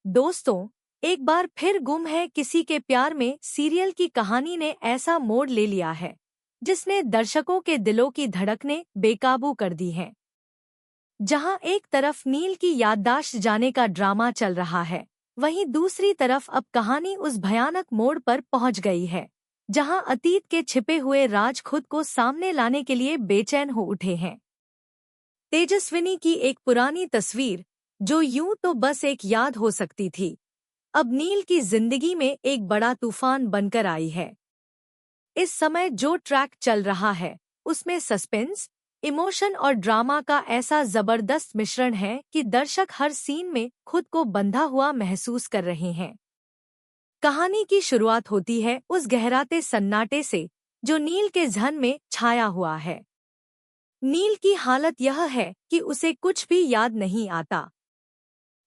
दोस्तों, एक बार फिर गुम है किसी के प्यार में सीरियल की कहानी ने ऐसा मोड़ ले लिया है जिसने दर्शकों के दिलों की धड़कनें बेकाबू कर दी हैं। जहां एक तरफ नील की याददाश्त जाने का ड्रामा चल रहा है, वहीं दूसरी तरफ अब कहानी उस भयानक मोड़ पर पहुंच गई है जहां अतीत के छिपे हुए राज खुद को सामने लाने के लिए बेचैन हो उठे हैं। तेजस्विनी की एक पुरानी तस्वीर, जो यूं तो बस एक याद हो सकती थी, अब नील की जिंदगी में एक बड़ा तूफान बनकर आई है। इस समय जो ट्रैक चल रहा है उसमें सस्पेंस, इमोशन और ड्रामा का ऐसा जबरदस्त मिश्रण है कि दर्शक हर सीन में खुद को बंधा हुआ महसूस कर रहे हैं। कहानी की शुरुआत होती है उस गहराते सन्नाटे से जो नील के जहन में छाया हुआ है। नील की हालत यह है कि उसे कुछ भी याद नहीं आता।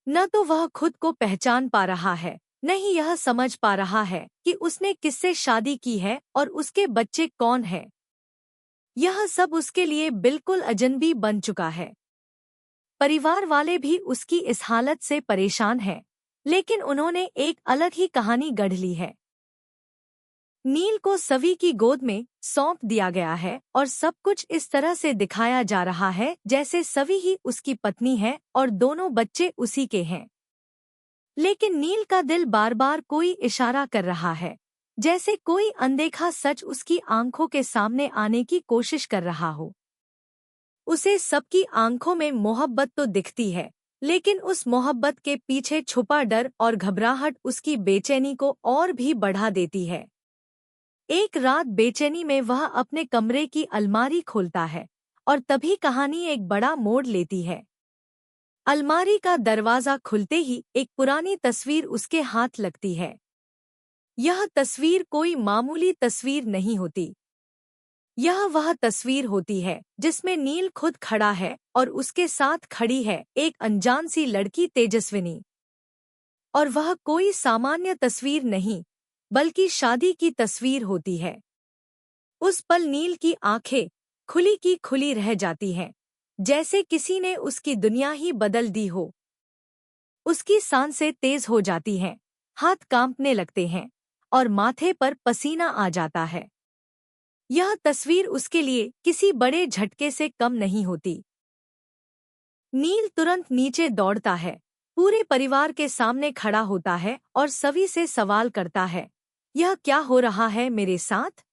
न तो वह खुद को पहचान पा रहा है, न ही यह समझ पा रहा है कि उसने किससे शादी की है और उसके बच्चे कौन हैं। यह सब उसके लिए बिल्कुल अजनबी बन चुका है। परिवार वाले भी उसकी इस हालत से परेशान हैं, लेकिन उन्होंने एक अलग ही कहानी गढ़ ली है। नील को सवी की गोद में सौंप दिया गया है और सब कुछ इस तरह से दिखाया जा रहा है जैसे सवी ही उसकी पत्नी है और दोनों बच्चे उसी के हैं। लेकिन नील का दिल बार बार कोई इशारा कर रहा है, जैसे कोई अनदेखा सच उसकी आंखों के सामने आने की कोशिश कर रहा हो। उसे सबकी आंखों में मोहब्बत तो दिखती है, लेकिन उस मोहब्बत के पीछे छुपा डर और घबराहट उसकी बेचैनी को और भी बढ़ा देती है। एक रात बेचैनी में वह अपने कमरे की अलमारी खोलता है और तभी कहानी एक बड़ा मोड़ लेती है। अलमारी का दरवाजा खुलते ही एक पुरानी तस्वीर उसके हाथ लगती है। यह तस्वीर कोई मामूली तस्वीर नहीं होती। यह वह तस्वीर होती है जिसमें नील खुद खड़ा है और उसके साथ खड़ी है एक अनजान सी लड़की तेजस्विनी। और वह कोई सामान्य तस्वीर नहीं, बल्कि शादी की तस्वीर होती है। उस पल नील की आंखें खुली की खुली रह जाती हैं, जैसे किसी ने उसकी दुनिया ही बदल दी हो। उसकी सांसें तेज हो जाती हैं, हाथ कांपने लगते हैं और माथे पर पसीना आ जाता है। यह तस्वीर उसके लिए किसी बड़े झटके से कम नहीं होती। नील तुरंत नीचे दौड़ता है, पूरे परिवार के सामने खड़ा होता है और सभी से सवाल करता है, यह क्या हो रहा है मेरे साथ?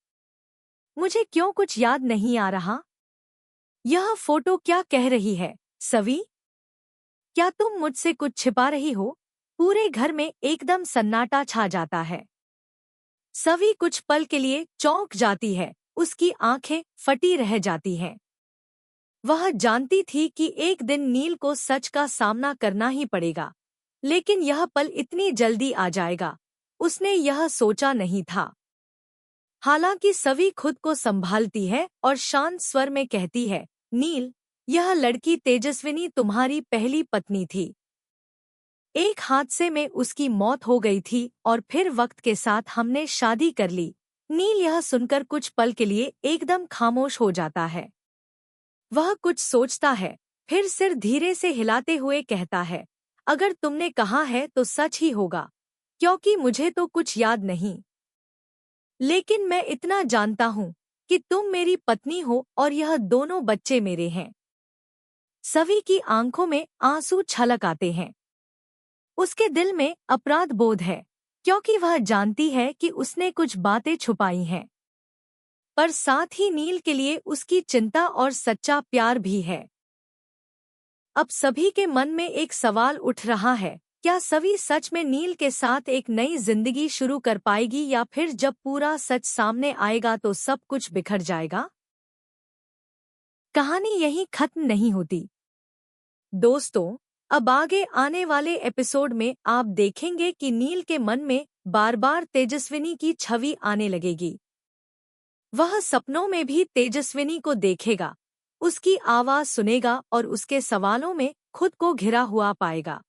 मुझे क्यों कुछ याद नहीं आ रहा? यह फोटो क्या कह रही है, सवी? क्या तुम मुझसे कुछ छिपा रही हो? पूरे घर में एकदम सन्नाटा छा जाता है। सवी कुछ पल के लिए चौंक जाती है, उसकी आंखें फटी रह जाती हैं। वह जानती थी कि एक दिन नील को सच का सामना करना ही पड़ेगा, लेकिन यह पल इतनी जल्दी आ जाएगा, उसने यह सोचा नहीं था। हालांकि सवी खुद को संभालती है और शांत स्वर में कहती है, नील, यह लड़की तेजस्विनी तुम्हारी पहली पत्नी थी। एक हादसे में उसकी मौत हो गई थी और फिर वक्त के साथ हमने शादी कर ली। नील यह सुनकर कुछ पल के लिए एकदम खामोश हो जाता है। वह कुछ सोचता है, फिर सिर धीरे से हिलाते हुए कहता है, अगर तुमने कहा है तो सच ही होगा, क्योंकि मुझे तो कुछ याद नहीं। लेकिन मैं इतना जानता हूँ कि तुम मेरी पत्नी हो और यह दोनों बच्चे मेरे हैं। सवी की आंखों में आंसू छलक आते हैं। उसके दिल में अपराध बोध है, क्योंकि वह जानती है कि उसने कुछ बातें छुपाई हैं। पर साथ ही नील के लिए उसकी चिंता और सच्चा प्यार भी है। अब सभी के मन में एक सवाल उठ रहा है, क्या सवी सच में नील के साथ एक नई जिंदगी शुरू कर पाएगी या फिर जब पूरा सच सामने आएगा तो सब कुछ बिखर जाएगा? कहानी यहीं खत्म नहीं होती। दोस्तों, अब आगे आने वाले एपिसोड में आप देखेंगे कि नील के मन में बार बार तेजस्विनी की छवि आने लगेगी। वह सपनों में भी तेजस्विनी को देखेगा, उसकी आवाज सुनेगा और उसके सवालों में खुद को घिरा हुआ पाएगा।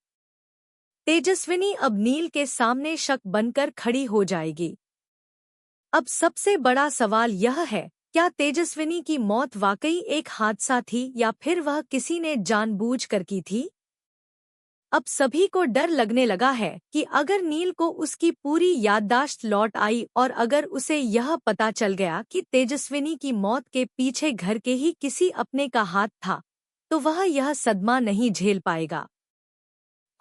तेजस्विनी अब नील के सामने शक बनकर खड़ी हो जाएगी। अब सबसे बड़ा सवाल यह है, क्या तेजस्विनी की मौत वाकई एक हादसा थी या फिर वह किसी ने जानबूझकर की थी? अब सभी को डर लगने लगा है कि अगर नील को उसकी पूरी याददाश्त लौट आई और अगर उसे यह पता चल गया कि तेजस्विनी की मौत के पीछे घर के ही किसी अपने का हाथ था, तो वह यह सदमा नहीं झेल पाएगा।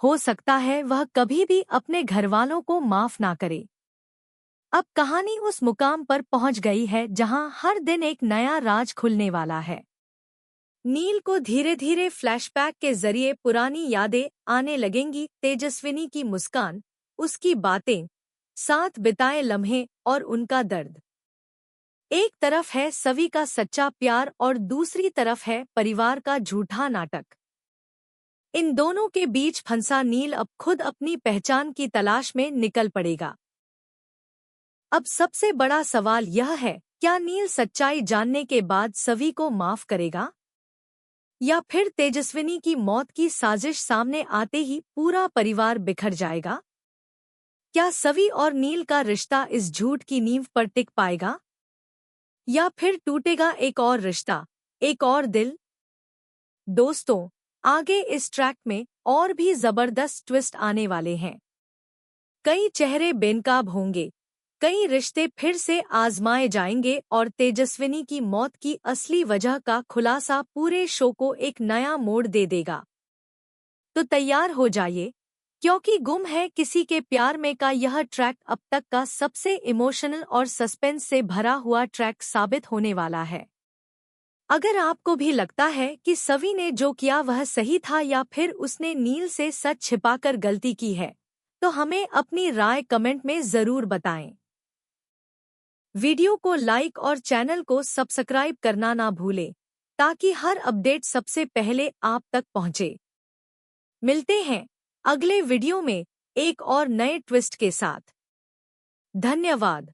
हो सकता है वह कभी भी अपने घरवालों को माफ ना करे। अब कहानी उस मुकाम पर पहुंच गई है जहां हर दिन एक नया राज खुलने वाला है। नील को धीरे धीरे फ्लैशबैक के जरिए पुरानी यादें आने लगेंगी, तेजस्विनी की मुस्कान, उसकी बातें, साथ बिताए लम्हे और उनका दर्द। एक तरफ है सवी का सच्चा प्यार और दूसरी तरफ है परिवार का झूठा नाटक। इन दोनों के बीच फंसा नील अब खुद अपनी पहचान की तलाश में निकल पड़ेगा। अब सबसे बड़ा सवाल यह है, क्या नील सच्चाई जानने के बाद सवी को माफ करेगा? या फिर तेजस्विनी की मौत की साजिश सामने आते ही पूरा परिवार बिखर जाएगा? क्या सवी और नील का रिश्ता इस झूठ की नींव पर टिक पाएगा? या फिर टूटेगा एक और रिश्ता, एक और दिल? दोस्तों, आगे इस ट्रैक में और भी जबरदस्त ट्विस्ट आने वाले हैं। कई चेहरे बेनकाब होंगे, कई रिश्ते फिर से आजमाए जाएंगे और तेजस्विनी की मौत की असली वजह का खुलासा पूरे शो को एक नया मोड़ दे देगा। तो तैयार हो जाइए, क्योंकि गुम है किसी के प्यार में का यह ट्रैक अब तक का सबसे इमोशनल और सस्पेंस से भरा हुआ ट्रैक साबित होने वाला है। अगर आपको भी लगता है कि सवी ने जो किया वह सही था या फिर उसने नील से सच छिपाकर गलती की है, तो हमें अपनी राय कमेंट में जरूर बताएं। वीडियो को लाइक और चैनल को सब्सक्राइब करना ना भूलें, ताकि हर अपडेट सबसे पहले आप तक पहुंचे। मिलते हैं अगले वीडियो में एक और नए ट्विस्ट के साथ। धन्यवाद।